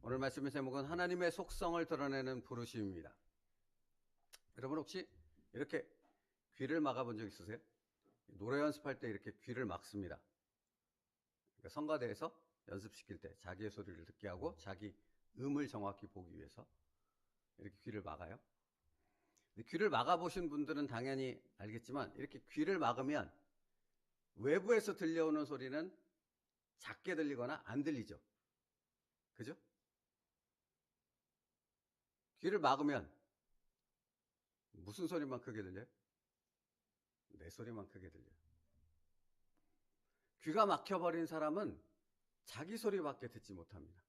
오늘 말씀의 제목은 하나님의 속성을 드러내는 부르심입니다. 여러분 혹시 이렇게 귀를 막아본 적 있으세요? 노래 연습할 때 이렇게 귀를 막습니다. 그러니까 성가대에서 연습시킬 때 자기의 소리를 듣게 하고 자기 음을 정확히 보기 위해서 이렇게 귀를 막아요. 귀를 막아보신 분들은 당연히 알겠지만 이렇게 귀를 막으면 외부에서 들려오는 소리는 작게 들리거나 안 들리죠. 그죠? 귀를 막으면 무슨 소리만 크게 들려요? 내 소리만 크게 들려요. 귀가 막혀버린 사람은 자기 소리밖에 듣지 못합니다.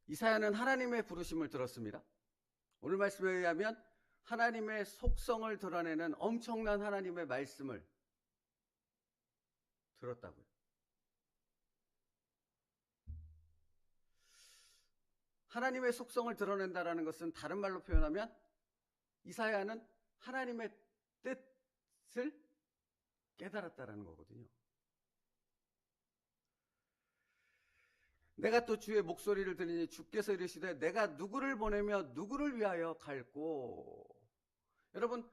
이사야는 하나님의 부르심을 들었습니다. 오늘 말씀에 의하면 하나님의 속성을 드러내는 엄청난 하나님의 말씀을 들었다고요. 하나님의 속성을 드러낸다는 것은 다른 말로 표현하면 이사야는 하나님의 뜻을 깨달았다는 거거든요. 내가 또 주의 목소리를 들으니 주께서 이르시되 내가 누구를 보내며 누구를 위하여 갈꼬. 여러분,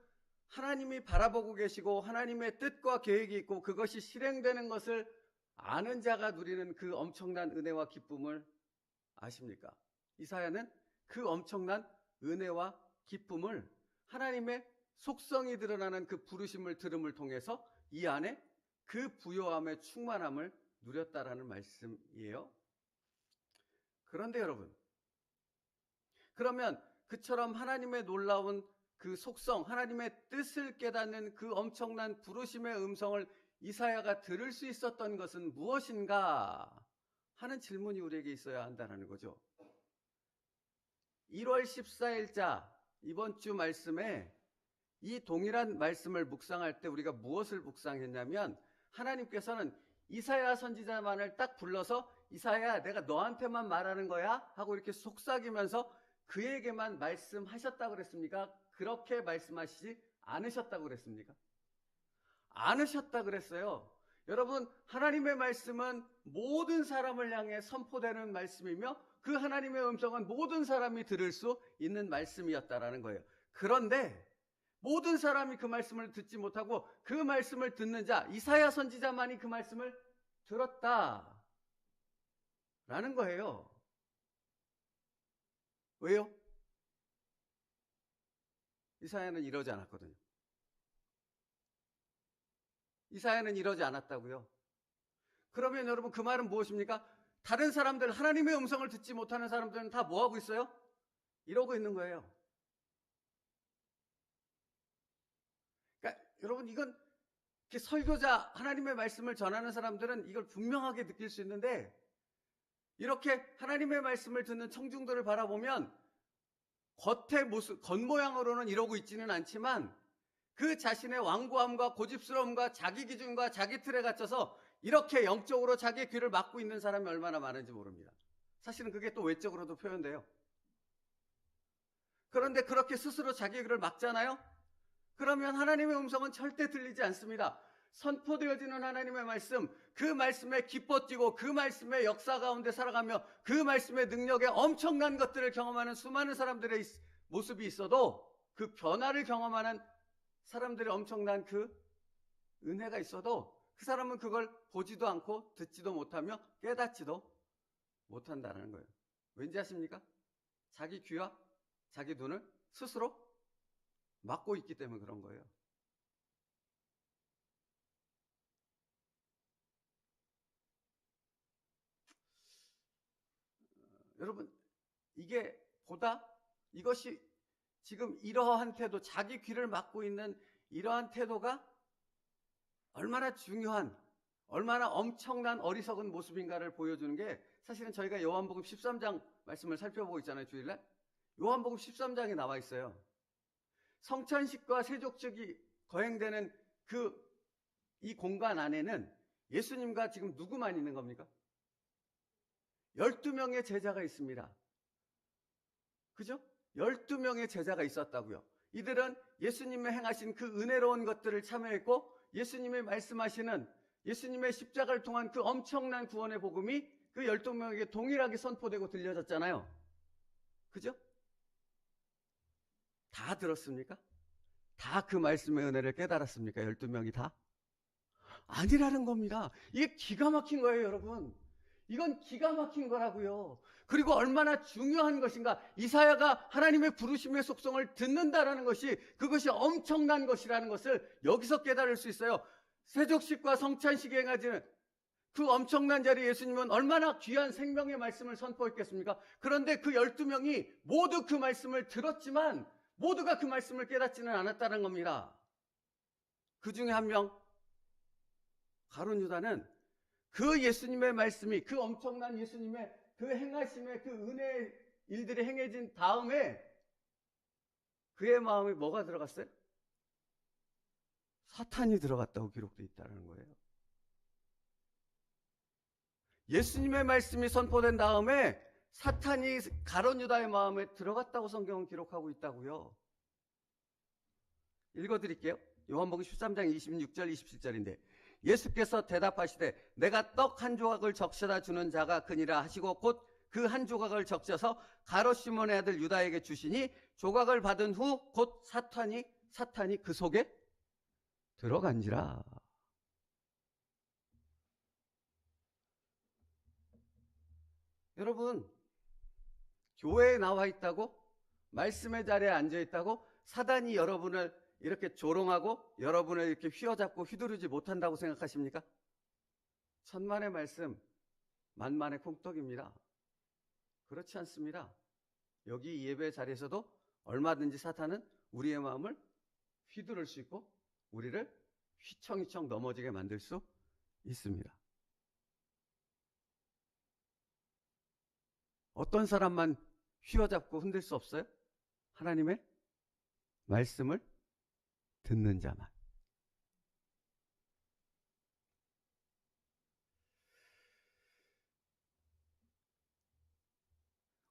하나님이 바라보고 계시고 하나님의 뜻과 계획이 있고 그것이 실행되는 것을 아는 자가 누리는 그 엄청난 은혜와 기쁨을 아십니까? 이사야는 그 엄청난 은혜와 기쁨을 하나님의 속성이 드러나는 그 부르심을 들음을 통해서 이 안에 그 부요함의 충만함을 누렸다라는 말씀이에요. 그런데 여러분, 그러면 그처럼 하나님의 놀라운 그 속성, 하나님의 뜻을 깨닫는 그 엄청난 부르심의 음성을 이사야가 들을 수 있었던 것은 무엇인가 하는 질문이 우리에게 있어야 한다는 거죠. 1월 14일자 이번 주 말씀에 이 동일한 말씀을 묵상할 때 우리가 무엇을 묵상했냐면 하나님께서는 이사야 선지자만을 딱 불러서 이사야 내가 너한테만 말하는 거야? 하고 이렇게 속삭이면서 그에게만 말씀하셨다고 그랬습니까? 그렇게 말씀하시지 않으셨다고 그랬습니까? 않으셨다고 그랬어요. 여러분, 하나님의 말씀은 모든 사람을 향해 선포되는 말씀이며 그 하나님의 음성은 모든 사람이 들을 수 있는 말씀이었다라는 거예요. 그런데 모든 사람이 그 말씀을 듣지 못하고 그 말씀을 듣는 자, 이사야 선지자만이 그 말씀을 들었다라는 거예요. 왜요? 이사야는 이러지 않았거든요. 이사야는 이러지 않았다고요. 그러면 여러분 그 말은 무엇입니까? 다른 사람들, 하나님의 음성을 듣지 못하는 사람들은 다 뭐하고 있어요? 이러고 있는 거예요. 그러니까 여러분 이건 설교자, 하나님의 말씀을 전하는 사람들은 이걸 분명하게 느낄 수 있는데 이렇게 하나님의 말씀을 듣는 청중들을 바라보면 겉의 모습, 겉모양으로는 이러고 있지는 않지만 그 자신의 완고함과 고집스러움과 자기 기준과 자기 틀에 갇혀서 이렇게 영적으로 자기의 귀를 막고 있는 사람이 얼마나 많은지 모릅니다. 사실은 그게 또 외적으로도 표현돼요. 그런데 그렇게 스스로 자기 귀를 막잖아요? 그러면 하나님의 음성은 절대 들리지 않습니다. 선포되어지는 하나님의 말씀, 그 말씀에 기뻐뛰고 그 말씀의 역사 가운데 살아가며 그 말씀의 능력에 엄청난 것들을 경험하는 수많은 사람들의 모습이 있어도 그 변화를 경험하는 사람들의 엄청난 그 은혜가 있어도 그 사람은 그걸 보지도 않고 듣지도 못하며 깨닫지도 못한다는 거예요. 왠지 아십니까? 자기 귀와 자기 눈을 스스로 막고 있기 때문에 그런 거예요. 여러분, 이것이 지금 이러한 태도, 자기 귀를 막고 있는 이러한 태도가 얼마나 중요한, 얼마나 엄청난 어리석은 모습인가를 보여주는 게 사실은 저희가 요한복음 13장 말씀을 살펴보고 있잖아요, 주일날. 요한복음 13장에 나와 있어요. 성찬식과 세족축이 거행되는 이 공간 안에는 예수님과 지금 누구만 있는 겁니까? 12명의 제자가 있습니다. 그죠? 12명의 제자가 있었다고요. 이들은 예수님의 행하신 그 은혜로운 것들을 참여했고 예수님이 말씀하시는 예수님의 십자가를 통한 그 엄청난 구원의 복음이 그 12명에게 동일하게 선포되고 들려졌잖아요. 그죠? 다 들었습니까? 다 그 말씀의 은혜를 깨달았습니까? 12명이 다? 아니라는 겁니다. 이게 기가 막힌 거예요, 여러분. 이건 기가 막힌 거라고요. 그리고 얼마나 중요한 것인가. 이사야가 하나님의 부르심의 속성을 듣는다라는 것이, 그것이 엄청난 것이라는 것을 여기서 깨달을 수 있어요. 세족식과 성찬식에 행하지는 그 엄청난 자리에 예수님은 얼마나 귀한 생명의 말씀을 선포했겠습니까? 그런데 그 12명이 모두 그 말씀을 들었지만 모두가 그 말씀을 깨닫지는 않았다는 겁니다. 그 중에 한 명, 가룟 유다는 그 예수님의 말씀이, 그 엄청난 예수님의 그 행하심의 그 은혜의 일들이 행해진 다음에 그의 마음에 뭐가 들어갔어요? 사탄이 들어갔다고 기록되어 있다는 거예요. 예수님의 말씀이 선포된 다음에 사탄이 가룟 유다의 마음에 들어갔다고 성경은 기록하고 있다고요. 읽어드릴게요. 요한복음 13장 26절 27절인데 예수께서 대답하시되 내가 떡 한 조각을 적셔다 주는 자가 그니라 하시고 곧 그 한 조각을 적셔서 가롯 시몬의 아들 유다에게 주시니 조각을 받은 후 곧 사탄이 그 속에 들어간지라. 여러분, 교회에 나와 있다고, 말씀의 자리에 앉아 있다고 사단이 여러분을 이렇게 조롱하고 여러분을 이렇게 휘어잡고 휘두르지 못한다고 생각하십니까? 천만의 말씀, 만만의 콩떡입니다. 그렇지 않습니다. 여기 이 예배 자리에서도 얼마든지 사탄은 우리의 마음을 휘두를 수 있고 우리를 휘청휘청 넘어지게 만들 수 있습니다. 어떤 사람만 휘어잡고 흔들 수 없어요? 하나님의 말씀을 듣는 자만.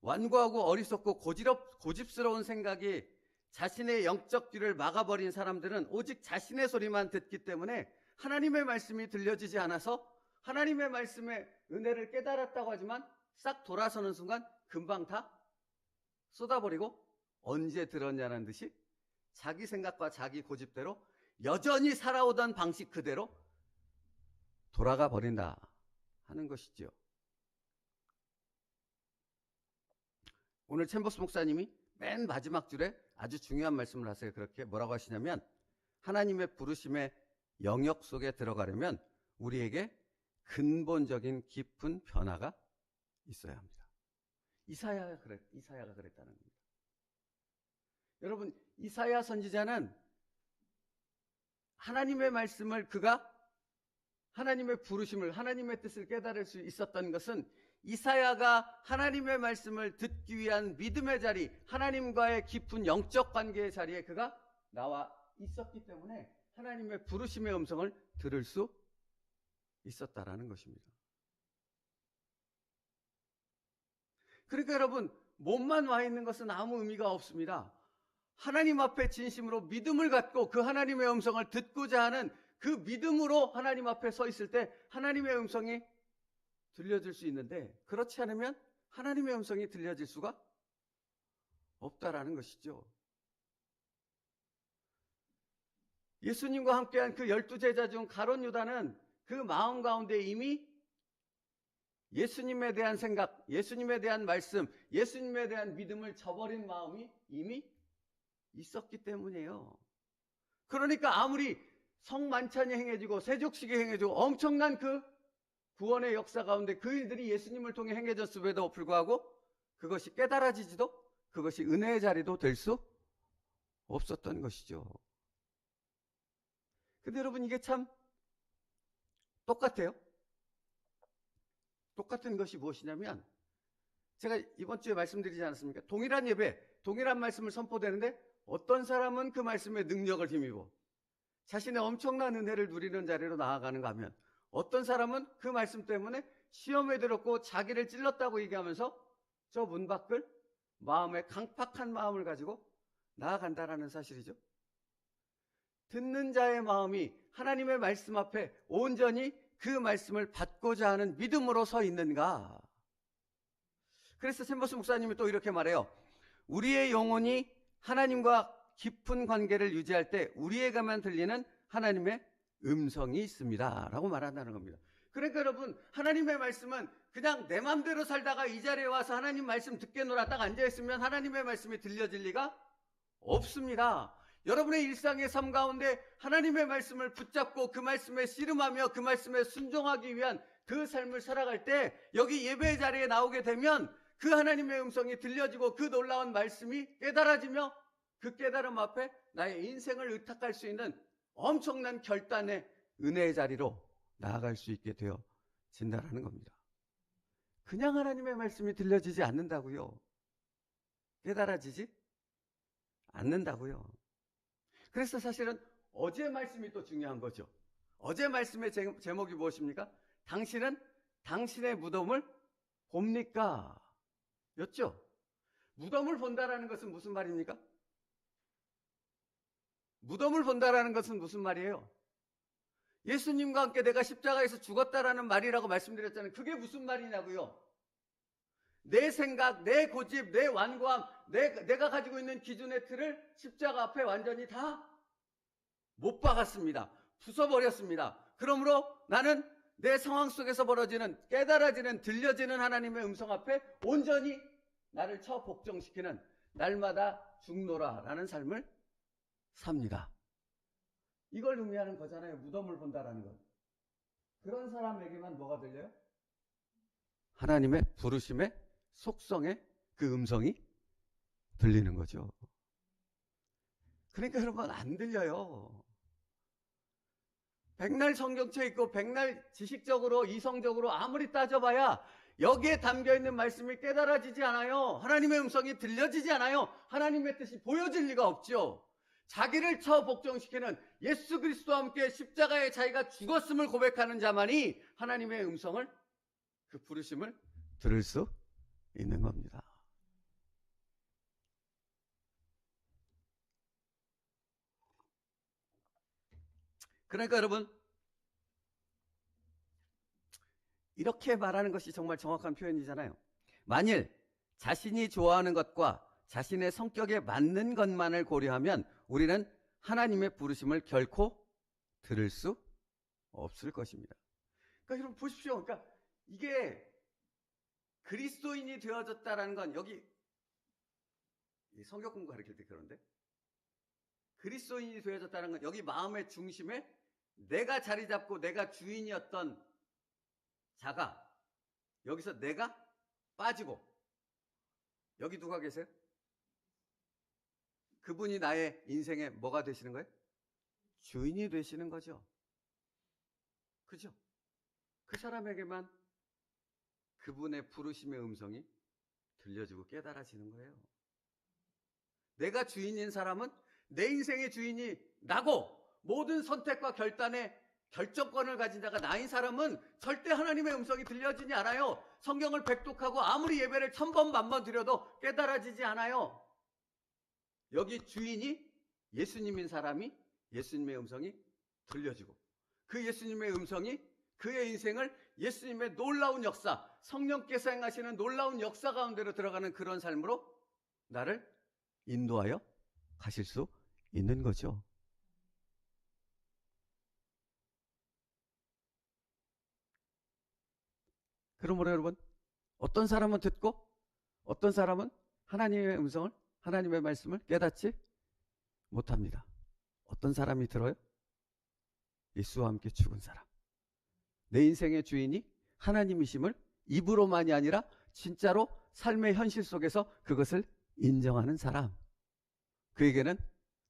완고하고 어리석고 고집스러운 생각이 자신의 영적 귀를 막아버린 사람들은 오직 자신의 소리만 듣기 때문에 하나님의 말씀이 들려지지 않아서 하나님의 말씀의 은혜를 깨달았다고 하지만 싹 돌아서는 순간 금방 다 쏟아버리고 언제 들었냐는 듯이 자기 생각과 자기 고집대로 여전히 살아오던 방식 그대로 돌아가 버린다 하는 것이지요. 오늘 챔버스 목사님이 맨 마지막 줄에 아주 중요한 말씀을 하세요. 그렇게 뭐라고 하시냐면 하나님의 부르심의 영역 속에 들어가려면 우리에게 근본적인 깊은 변화가 있어야 합니다. 이사야가 그랬다는 겁니다. 여러분, 이사야 선지자는 하나님의 말씀을 그가 하나님의 부르심을, 하나님의 뜻을 깨달을 수 있었던 것은 이사야가 하나님의 말씀을 듣기 위한 믿음의 자리, 하나님과의 깊은 영적 관계의 자리에 그가 나와 있었기 때문에 하나님의 부르심의 음성을 들을 수 있었다라는 것입니다. 그러니까 여러분, 몸만 와 있는 것은 아무 의미가 없습니다. 하나님 앞에 진심으로 믿음을 갖고 그 하나님의 음성을 듣고자 하는 그 믿음으로 하나님 앞에 서 있을 때 하나님의 음성이 들려질 수 있는데, 그렇지 않으면 하나님의 음성이 들려질 수가 없다라는 것이죠. 예수님과 함께한 그 12제자 중 가룟 유다는 그 마음 가운데 이미 예수님에 대한 생각, 예수님에 대한 말씀, 예수님에 대한 믿음을 저버린 마음이 이미 있었기 때문이에요. 그러니까 아무리 성만찬이 행해지고 세족식이 행해지고 엄청난 그 구원의 역사 가운데 그 일들이 예수님을 통해 행해졌음에도 불구하고 그것이 깨달아지지도, 그것이 은혜의 자리도 될 수 없었던 것이죠. 근데 여러분, 이게 참 똑같아요. 똑같은 것이 무엇이냐면, 제가 이번 주에 말씀드리지 않았습니까? 동일한 예배, 동일한 말씀을 선포되는데 어떤 사람은 그 말씀의 능력을 힘입어 자신의 엄청난 은혜를 누리는 자리로 나아가는가 하면, 어떤 사람은 그 말씀 때문에 시험에 들었고 자기를 찔렀다고 얘기하면서 저 문 밖을 마음에 강팍한 마음을 가지고 나아간다라는 사실이죠. 듣는 자의 마음이 하나님의 말씀 앞에 온전히 그 말씀을 받고자 하는 믿음으로 서 있는가? 그래서 샘버스 목사님이 또 이렇게 말해요. 우리의 영혼이 하나님과 깊은 관계를 유지할 때 우리에게만 들리는 하나님의 음성이 있습니다 라고 말한다는 겁니다. 그러니까 여러분, 하나님의 말씀은 그냥 내 맘대로 살다가 이 자리에 와서 하나님 말씀 듣겠노라 딱 앉아있으면 하나님의 말씀이 들려질 리가 없습니다. 여러분의 일상의 삶 가운데 하나님의 말씀을 붙잡고 그 말씀에 씨름하며 그 말씀에 순종하기 위한 그 삶을 살아갈 때 여기 예배 자리에 나오게 되면 그 하나님의 음성이 들려지고 그 놀라운 말씀이 깨달아지며 그 깨달음 앞에 나의 인생을 의탁할 수 있는 엄청난 결단의 은혜의 자리로 나아갈 수 있게 되어진다는 겁니다. 그냥 하나님의 말씀이 들려지지 않는다고요. 깨달아지지 않는다고요. 그래서 사실은 어제 말씀이 또 중요한 거죠. 어제 말씀의 제목이 무엇입니까? 당신은 당신의 무덤을 봅니까? 였죠. 무덤을 본다라는 것은 무슨 말입니까? 무덤을 본다라는 것은 무슨 말이에요? 예수님과 함께 내가 십자가에서 죽었다라는 말이라고 말씀드렸잖아요. 그게 무슨 말이냐고요? 내 생각, 내 고집, 내 완고함, 내가 가지고 있는 기준의 틀을 십자가 앞에 완전히 다 못 박았습니다. 부숴버렸습니다. 그러므로 나는 내 상황 속에서 벌어지는, 깨달아지는, 들려지는 하나님의 음성 앞에 온전히 나를 처 복종시키는 날마다 죽노라라는 삶을 삽니다. 이걸 의미하는 거잖아요. 무덤을 본다라는 건. 그런 사람에게만 뭐가 들려요? 하나님의 부르심의 속성의 그 음성이 들리는 거죠. 그러니까 여러분, 안 들려요. 백날 성경책 있고 백날 지식적으로 이성적으로 아무리 따져봐야 여기에 담겨있는 말씀이 깨달아지지 않아요. 하나님의 음성이 들려지지 않아요. 하나님의 뜻이 보여질 리가 없죠. 자기를 처 복종시키는 예수 그리스도와 함께 십자가에 자기가 죽었음을 고백하는 자만이 하나님의 음성을, 그 부르심을 들을 수 있는 겁니다. 그러니까 여러분, 이렇게 말하는 것이 정말 정확한 표현이잖아요. 만일 자신이 좋아하는 것과 자신의 성격에 맞는 것만을 고려하면 우리는 하나님의 부르심을 결코 들을 수 없을 것입니다. 그러니까 여러분 보십시오. 그러니까 이게 그리스도인이 되어졌다라는 건, 여기 성경 공부 가르칠 때 그런데 그리스도인이 되어졌다는 건 여기 마음의 중심에 내가 자리 잡고 내가 주인이었던 자가 여기서 내가 빠지고, 여기 누가 계세요? 그분이 나의 인생에 뭐가 되시는 거예요? 주인이 되시는 거죠. 그죠? 그 사람에게만 그분의 부르심의 음성이 들려지고 깨달아지는 거예요. 내가 주인인 사람은, 내 인생의 주인이 나고 모든 선택과 결단의 결정권을 가진 자가 나인 사람은 절대 하나님의 음성이 들려지지 않아요. 성경을 백독하고 아무리 예배를 1000번 만번 드려도 깨달아지지 않아요. 여기 주인이 예수님인 사람이 예수님의 음성이 들려지고, 그 예수님의 음성이 그의 인생을 예수님의 놀라운 역사, 성령께서 행하시는 놀라운 역사 가운데로 들어가는 그런 삶으로 나를 인도하여 가실 수 있는 거죠. 그러므로 여러분, 어떤 사람은 듣고 어떤 사람은 하나님의 음성을, 하나님의 말씀을 깨닫지 못합니다. 어떤 사람이 들어요? 예수와 함께 죽은 사람. 내 인생의 주인이 하나님이심을 입으로만이 아니라 진짜로 삶의 현실 속에서 그것을 인정하는 사람. 그에게는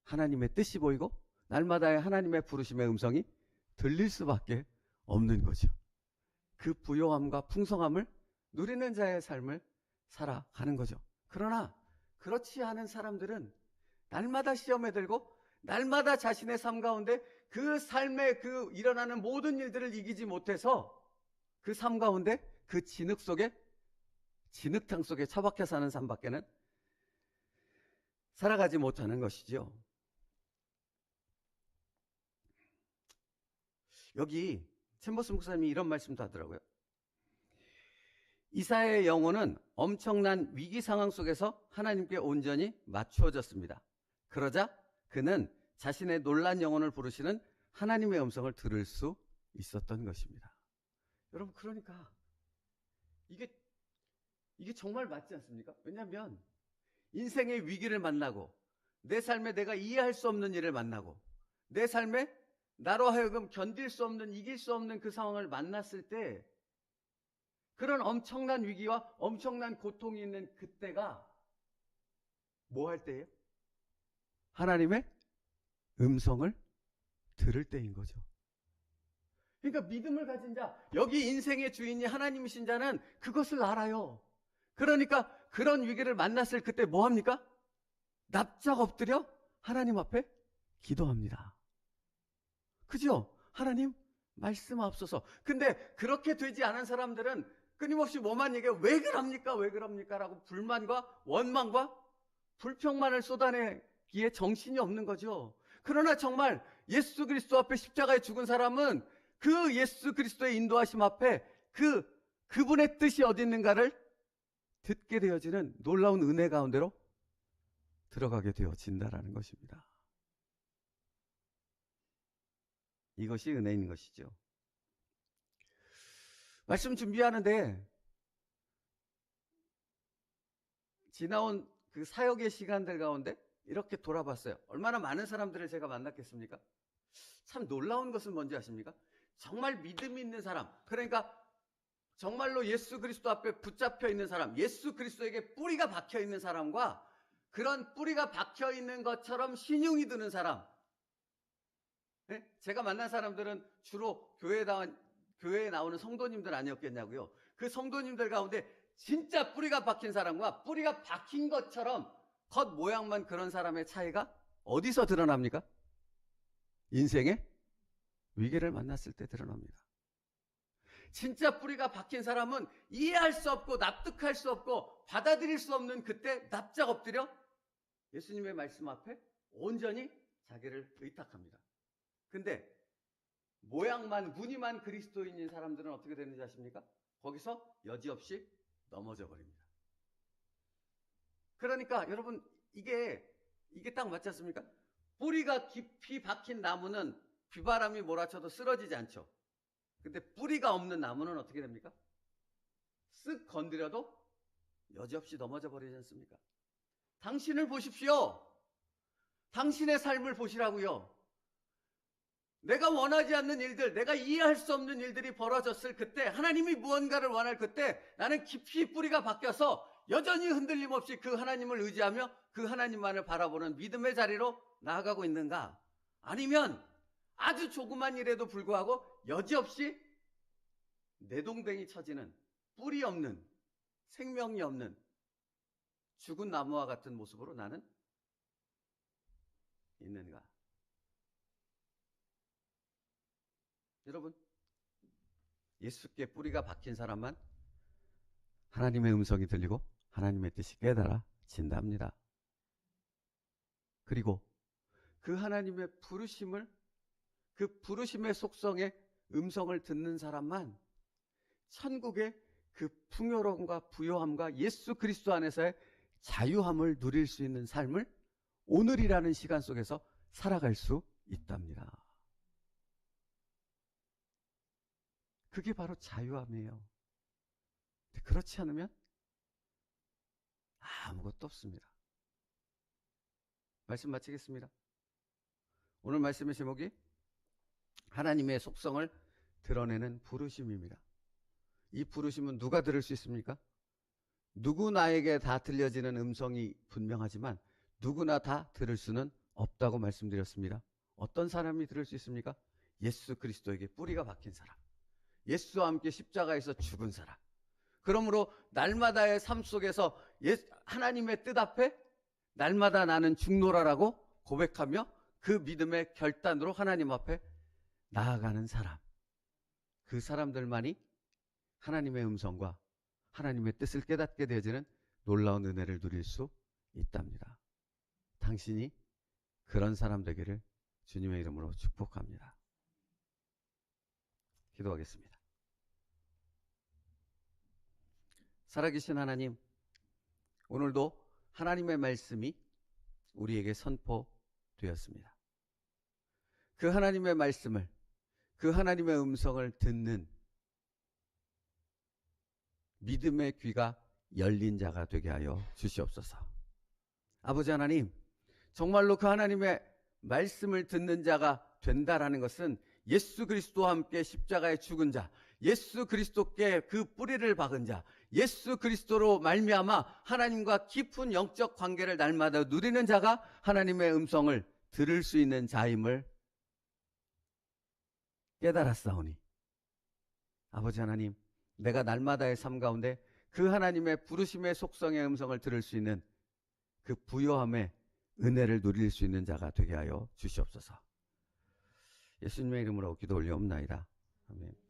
하나님의 뜻이 보이고 날마다의 하나님의 부르심의 음성이 들릴 수밖에 없는 거죠. 그 부요함과 풍성함을 누리는 자의 삶을 살아가는 거죠. 그러나 그렇지 않은 사람들은 날마다 시험에 들고 날마다 자신의 삶 가운데 그 삶에 그 일어나는 모든 일들을 이기지 못해서 그 삶 가운데 그 진흙탕 속에 처박혀 사는 삶밖에는 살아가지 못하는 것이죠. 여기 챔버스 목사님이 이런 말씀도 하더라고요. 이사야의 영혼은 엄청난 위기 상황 속에서 하나님께 온전히 맞추어졌습니다. 그러자 그는 자신의 놀란 영혼을 부르시는 하나님의 음성을 들을 수 있었던 것입니다. 여러분, 그러니까 이게 정말 맞지 않습니까? 왜냐하면 인생의 위기를 만나고 내 삶에 내가 이해할 수 없는 일을 만나고 내 삶에 나로 하여금 견딜 수 없는, 이길 수 없는 그 상황을 만났을 때, 그런 엄청난 위기와 엄청난 고통이 있는 그때가 뭐 할 때예요? 하나님의 음성을 들을 때인 거죠. 그러니까 믿음을 가진 자, 여기 인생의 주인이 하나님이신 자는 그것을 알아요. 그러니까 그런 위기를 만났을 그때 뭐 합니까? 납작 엎드려 하나님 앞에 기도합니다. 그죠? 하나님 말씀하옵소서. 근데 그렇게 되지 않은 사람들은 끊임없이 뭐만 얘기해요. 왜 그럽니까? 왜 그럽니까? 라고 불만과 원망과 불평만을 쏟아내기에 정신이 없는 거죠. 그러나 정말 예수 그리스도 앞에 십자가에 죽은 사람은 그 예수 그리스도의 인도하심 앞에 그분의 뜻이 어디 있는가를 듣게 되어지는 놀라운 은혜 가운데로 들어가게 되어진다라는 것입니다. 이것이 은혜인 것이죠. 말씀 준비하는데 지나온 그 사역의 시간들 가운데 이렇게 돌아봤어요. 얼마나 많은 사람들을 제가 만났겠습니까? 참 놀라운 것은 뭔지 아십니까? 정말 믿음이 있는 사람, 그러니까 정말로 예수 그리스도 앞에 붙잡혀 있는 사람, 예수 그리스도에게 뿌리가 박혀 있는 사람과 그런 뿌리가 박혀 있는 것처럼 신용이 드는 사람, 네? 제가 만난 사람들은 주로 교회에 나오는 성도님들 아니었겠냐고요. 그 성도님들 가운데 진짜 뿌리가 박힌 사람과 뿌리가 박힌 것처럼 겉모양만 그런 사람의 차이가 어디서 드러납니까? 인생의 위기를 만났을 때 드러납니다. 진짜 뿌리가 박힌 사람은 이해할 수 없고 납득할 수 없고 받아들일 수 없는 그때 납작 엎드려 예수님의 말씀 앞에 온전히 자기를 의탁합니다. 근데 모양만, 무늬만 그리스도인인 사람들은 어떻게 되는지 아십니까? 거기서 여지없이 넘어져 버립니다. 그러니까 여러분, 이게 딱 맞지 않습니까? 뿌리가 깊이 박힌 나무는 비바람이 몰아쳐도 쓰러지지 않죠. 근데 뿌리가 없는 나무는 어떻게 됩니까? 쓱 건드려도 여지없이 넘어져 버리지 않습니까? 당신을 보십시오. 당신의 삶을 보시라고요. 내가 원하지 않는 일들, 내가 이해할 수 없는 일들이 벌어졌을 그때, 하나님이 무언가를 원할 그때 나는 깊이 뿌리가 박혀서 여전히 흔들림 없이 그 하나님을 의지하며 그 하나님만을 바라보는 믿음의 자리로 나아가고 있는가? 아니면 아주 조그만 일에도 불구하고 여지없이 내동댕이 쳐지는 뿌리 없는, 생명이 없는 죽은 나무와 같은 모습으로 나는 있는가? 여러분, 예수께 뿌리가 박힌 사람만 하나님의 음성이 들리고 하나님의 뜻이 깨달아진답니다. 그리고 그 하나님의 부르심을, 그 부르심의 속성의 음성을 듣는 사람만 천국의 그 풍요로움과 부요함과 예수 그리스도 안에서의 자유함을 누릴 수 있는 삶을 오늘이라는 시간 속에서 살아갈 수 있답니다. 그게 바로 자유함이에요. 그렇지 않으면 아무것도 없습니다. 말씀 마치겠습니다. 오늘 말씀의 제목이 하나님의 속성을 드러내는 부르심입니다. 이 부르심은 누가 들을 수 있습니까? 누구나에게 다 들려지는 음성이 분명하지만 누구나 다 들을 수는 없다고 말씀드렸습니다. 어떤 사람이 들을 수 있습니까? 예수 그리스도에게 뿌리가 박힌 사람, 예수와 함께 십자가에서 죽은 사람. 그러므로 날마다의 삶 속에서 하나님의 뜻 앞에 날마다 나는 죽노라라고 고백하며 그 믿음의 결단으로 하나님 앞에 나아가는 사람. 그 사람들만이 하나님의 음성과 하나님의 뜻을 깨닫게 되어지는 놀라운 은혜를 누릴 수 있답니다. 당신이 그런 사람 되기를 주님의 이름으로 축복합니다. 기도하겠습니다. 살아계신 하나님, 오늘도 하나님의 말씀이 우리에게 선포되었습니다. 그 하나님의 말씀을, 그 하나님의 음성을 듣는 믿음의 귀가 열린 자가 되게 하여 주시옵소서. 아버지 하나님, 정말로 그 하나님의 말씀을 듣는 자가 된다라는 것은 예수 그리스도와 함께 십자가에 죽은 자, 예수 그리스도께 그 뿌리를 박은 자, 예수 그리스도로 말미암아 하나님과 깊은 영적 관계를 날마다 누리는 자가 하나님의 음성을 들을 수 있는 자임을 깨달았사오니, 아버지 하나님, 내가 날마다의 삶 가운데 그 하나님의 부르심의 속성의 음성을 들을 수 있는 그 부요함의 은혜를 누릴 수 있는 자가 되게 하여 주시옵소서. 예수님의 이름으로 기도 올려옵나이다. 아멘.